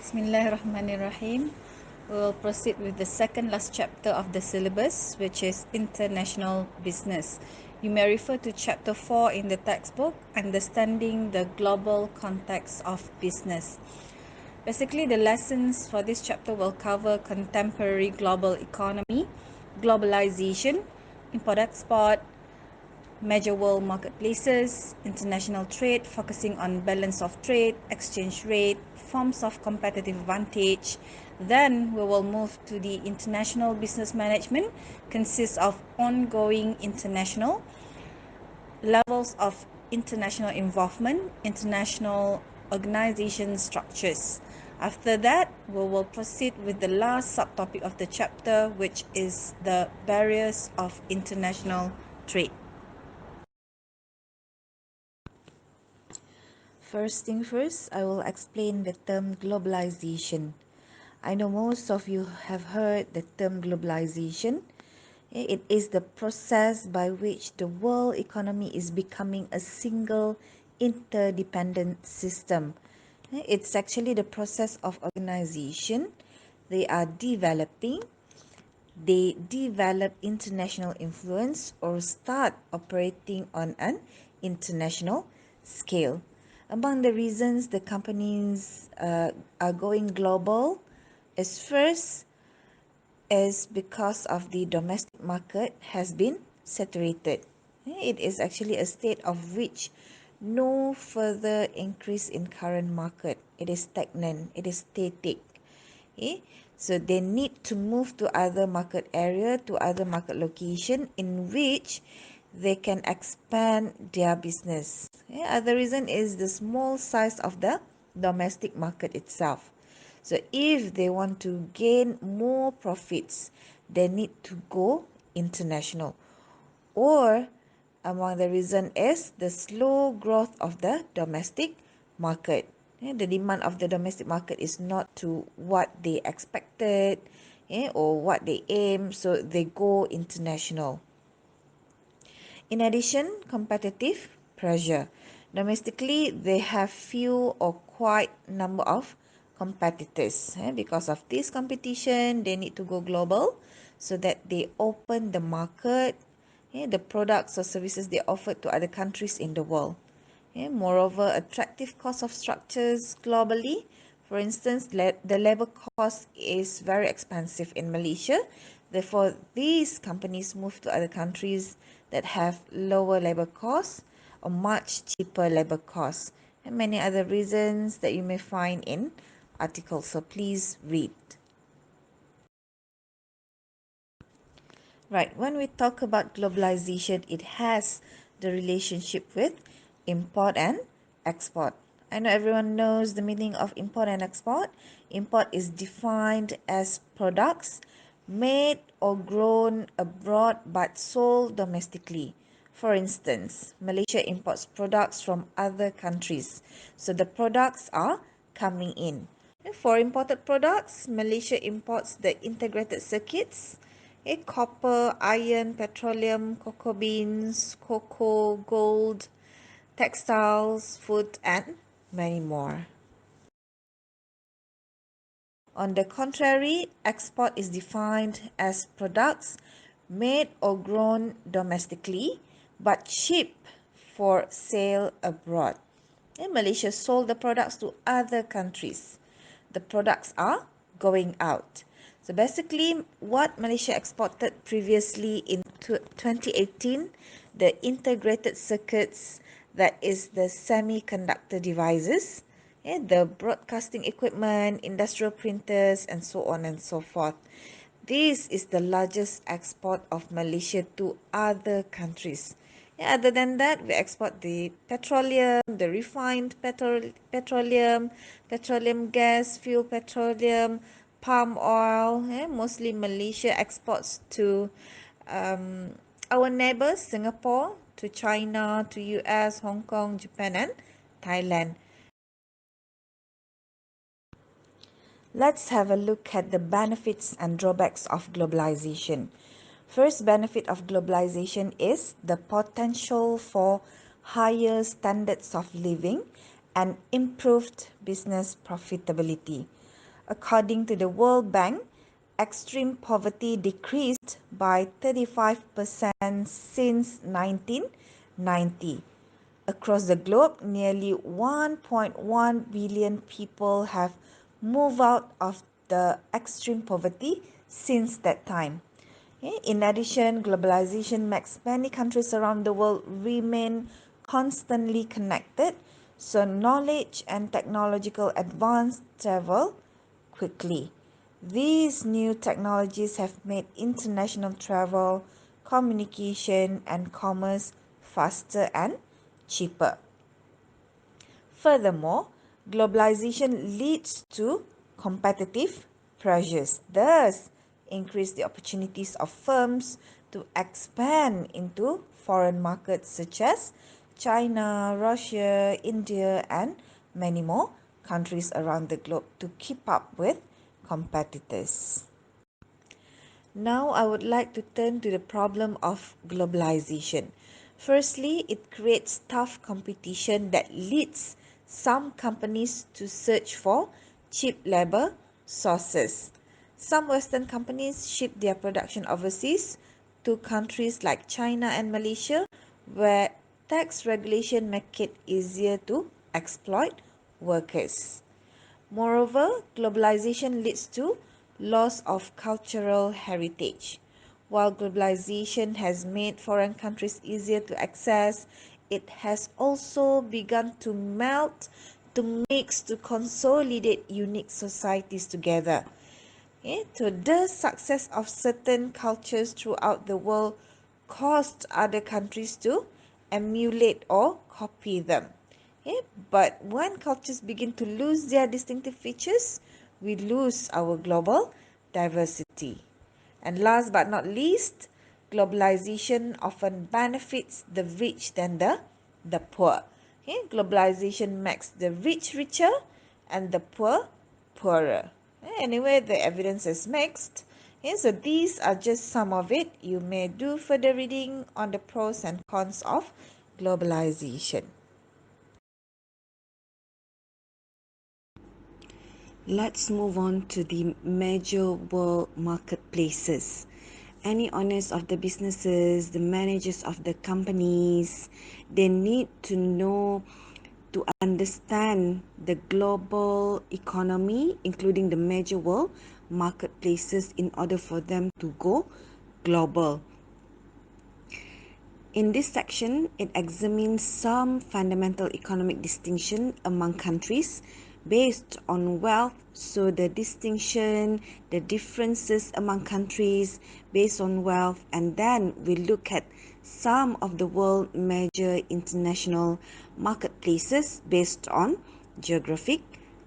Bismillahirrahmanirrahim. We will proceed with the second last chapter of the syllabus, which is international business. You may refer to chapter 4 in the textbook, Understanding the Global Context of Business. Basically, the lessons for this chapter will cover contemporary global economy, globalization, import-export, major world marketplaces, international trade, focusing on balance of trade, exchange rate, forms of competitive advantage. Then we will move to the international business management, consists of ongoing international, levels of international involvement, international organization structures. After that, we will proceed with the last subtopic of the chapter, which is the barriers of international trade. First thing first, I will explain the term globalization. I know most of you have heard the term globalization. It is the process by which the world economy is becoming a single interdependent system. It's actually the process of organization. They are developing. They develop international influence or start operating on an international scale. Among the reasons the companies are going global is first is because of the domestic market has been saturated. It is actually a state of which no further increase in current market. It is stagnant. It is static. Okay? So they need to move to other market area, to other market location in which they can expand their business. Okay? Other reason is the small size of the domestic market itself. So if they want to gain more profits, they need to go international. Or among the reason is the slow growth of the domestic market. The demand of the domestic market is not to what they expected or what they aim, so they go international. In addition, competitive pressure. Domestically, they have few or quite number of competitors. Because of this competition, they need to go global so that they open the market, the products or services they offer to other countries in the world. Moreover, attractive cost of structures globally. For instance, the labor cost is very expensive in Malaysia. Therefore, these companies move to other countries that have lower labor costs or much cheaper labor costs, and many other reasons that you may find in articles. So please read. Right, when we talk about globalization, it has the relationship with import and export. I know everyone knows the meaning of import and export. Import is defined as products made or grown abroad but sold domestically. For instance, Malaysia imports products from other countries. So the products are coming in. For imported products, Malaysia imports the integrated circuits, copper, iron, petroleum, cocoa beans, cocoa, gold, textiles, food, and many more. On the contrary, export is defined as products made or grown domestically but shipped for sale abroad. Malaysia sold the products to other countries. The products are going out. So basically, what Malaysia exported previously in 2018, the integrated circuits, that is the semiconductor devices, the broadcasting equipment, industrial printers, and so on and so forth. This is the largest export of Malaysia to other countries. Other than that, we export the petroleum, the refined petroleum, petroleum gas, fuel petroleum, palm oil. Mostly Malaysia exports to our neighbors, Singapore, to China, to US, Hong Kong, Japan, and Thailand. Let's have a look at the benefits and drawbacks of globalization. First benefit of globalization is the potential for higher standards of living and improved business profitability. According to the World Bank, extreme poverty decreased by 35% since 1990. Across the globe, nearly 1.1 billion people have moved out of the extreme poverty since that time. In addition, globalization makes many countries around the world remain constantly connected, so knowledge and technological advance travel quickly. These new technologies have made international travel, communication, and commerce faster and cheaper. Furthermore, globalization leads to competitive pressures, thus increase the opportunities of firms to expand into foreign markets such as China, Russia, India, and many more countries around the globe to keep up with competitors. Now, I would like to turn to the problem of globalization. Firstly, it creates tough competition that leads some companies to search for cheap labor sources. Some Western companies ship their production overseas to countries like China and Malaysia, where tax regulation make it easier to exploit workers. Moreover, globalization leads to loss of cultural heritage. While globalization has made foreign countries easier to access, it has also begun to melt, to mix, to consolidate unique societies together. So the success of certain cultures throughout the world caused other countries to emulate or copy them. But when cultures begin to lose their distinctive features, we lose our global diversity. And last but not least, globalization often benefits the rich than the poor. Globalization makes the rich richer and the poor poorer. Anyway, the evidence is mixed. So these are just some of it. You may do further reading on the pros and cons of globalization. Let's move on to the major world marketplaces. Any owners of the businesses, the managers of the companies, they need to know to understand the global economy, including the major world marketplaces, in order for them to go global. In this section, it examines some fundamental economic distinction among countries based on wealth. So the distinction, the differences among countries based on wealth, and then we look at some of the world major international marketplaces based on geographic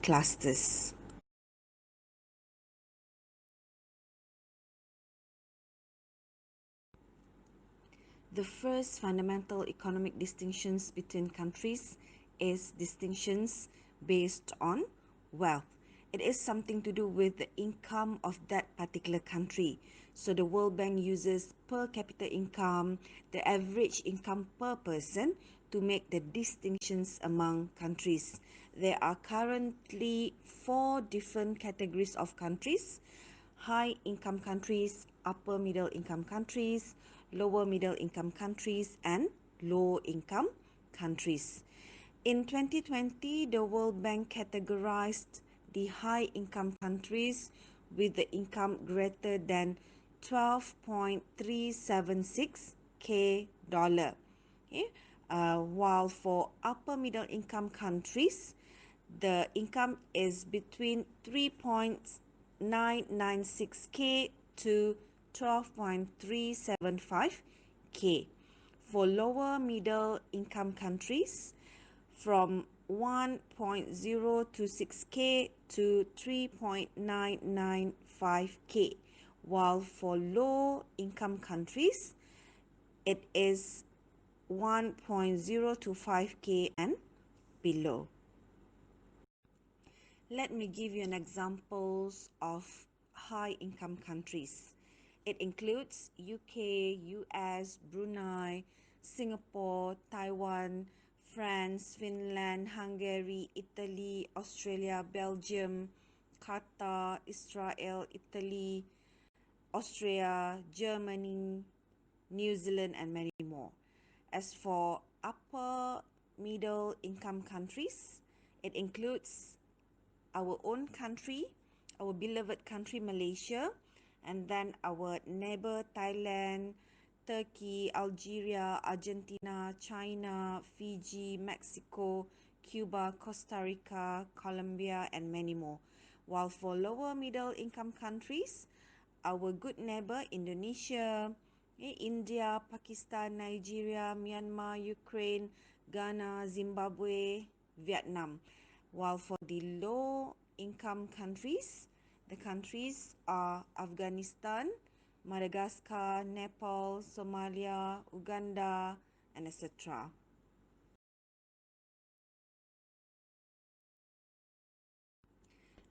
clusters. The first fundamental economic distinctions between countries is distinctions based on wealth. It is something to do with the income of that particular country. So the World Bank uses per capita income, the average income per person, to make the distinctions among countries. There are currently 4 different categories of countries: high income countries, upper middle income countries, lower middle income countries, and low income countries. In 2020, the World Bank categorized the high income countries with the income greater than 12.376 K dollar. Okay? While for upper middle income countries, the income is between 3.996K to 12.375K. For lower middle income countries, from 1.026K to 3.995K. While for low income countries, it is 1.025K and below. Let me give you an examples of high income countries. It includes UK, US, Brunei, Singapore, Taiwan, France, Finland, Hungary, Italy, Australia, Belgium, Qatar, Israel, Italy, Austria, Germany, New Zealand, and many more. As for upper middle income countries, it includes our own country, our beloved country Malaysia, and then our neighbor Thailand, Turkey, Algeria, Argentina, China, Fiji, Mexico, Cuba, Costa Rica, Colombia, and many more. While for lower middle income countries, our good neighbor Indonesia, India, Pakistan, Nigeria, Myanmar, Ukraine, Ghana, Zimbabwe, Vietnam. While for the low income countries, the countries are Afghanistan, Madagascar, Nepal, Somalia, Uganda, and etc.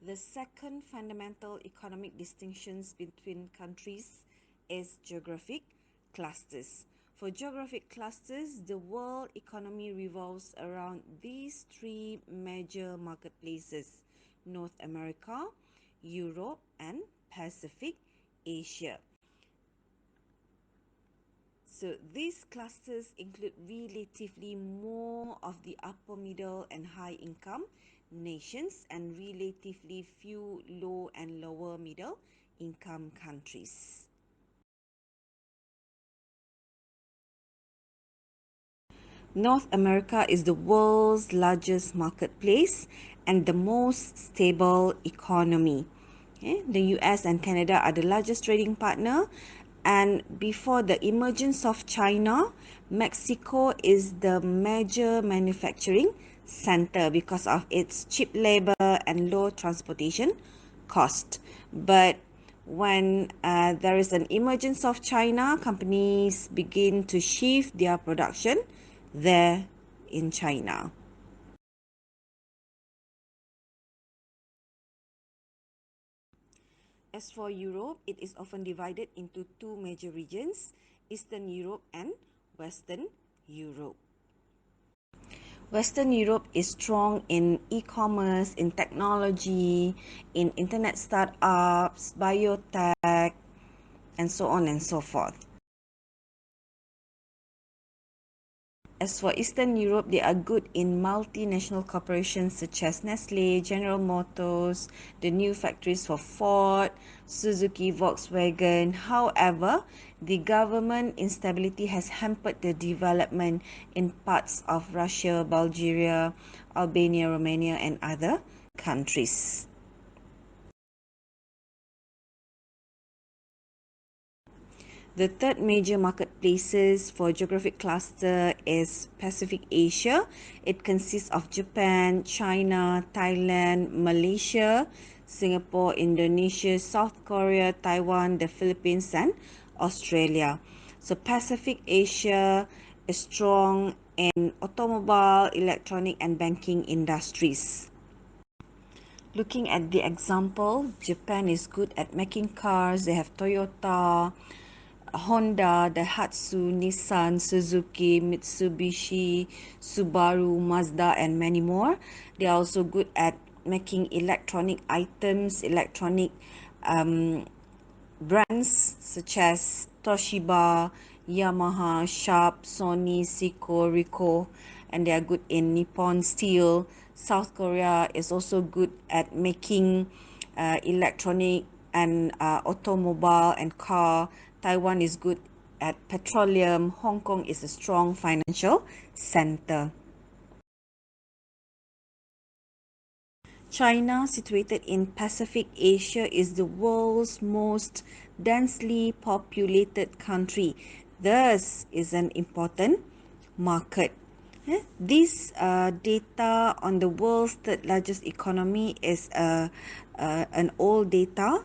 The second fundamental economic distinctions between countries is geographic clusters. For geographic clusters, the world economy revolves around these three major marketplaces: North America, Europe, and Pacific Asia. So these clusters include relatively more of the upper middle and high income nations and relatively few low and lower middle income countries. North America is the world's largest marketplace and the most stable economy. The US and Canada are the largest trading partner, and before the emergence of China, Mexico is the major manufacturing center because of its cheap labor and low transportation cost. But when there is an emergence of China, companies begin to shift their production there in China. As for Europe, it is often divided into two major regions, Eastern Europe and Western Europe. Western Europe is strong in e-commerce, in technology, in internet startups, biotech, and so on and so forth. As for Eastern Europe, they are good in multinational corporations such as Nestle, General Motors, the new factories for Ford, Suzuki, Volkswagen. However, the government instability has hampered the development in parts of Russia, Bulgaria, Albania, Romania, and other countries. The third major marketplaces for geographic cluster is Pacific Asia. It consists of Japan, China, Thailand, Malaysia, Singapore, Indonesia, South Korea, Taiwan, the Philippines, and Australia. So Pacific Asia is strong in automobile, electronic, and banking industries. Looking at the example, Japan is good at making cars. They have Toyota, Honda, Daihatsu, Nissan, Suzuki, Mitsubishi, Subaru, Mazda, and many more. They are also good at making electronic items, electronic brands such as Toshiba, Yamaha, Sharp, Sony, Seiko, Ricoh, and they are good in Nippon Steel. South Korea is also good at making electronic and automobile and car. Taiwan is good at petroleum. Hong Kong is a strong financial center. China, situated in Pacific Asia, is the world's most densely populated country. Thus, is an important market. This data on the world's third largest economy is an old data.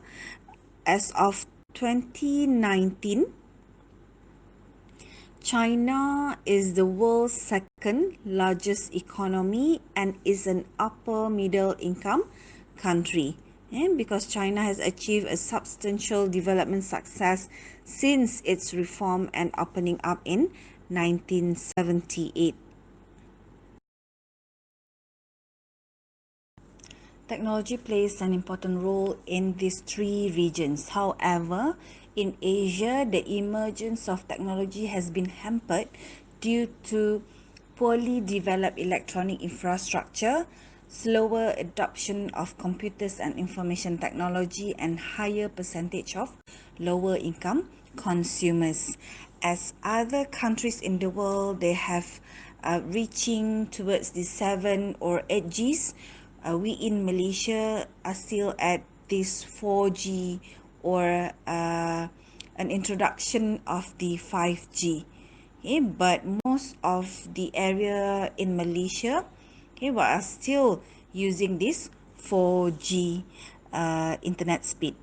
As of 2019, China is the world's second largest economy and is an upper middle income country. And because China has achieved a substantial development success since its reform and opening up in 1978. Technology plays an important role in these three regions. However, in Asia, the emergence of technology has been hampered due to poorly developed electronic infrastructure, slower adoption of computers and information technology, and higher percentage of lower income consumers. As other countries in the world, they have reaching towards the 7 or 8 Gs. We in Malaysia are still at this 4G or an introduction of the 5G. Okay, but most of the area in Malaysia, okay, we are still using this 4G internet speed.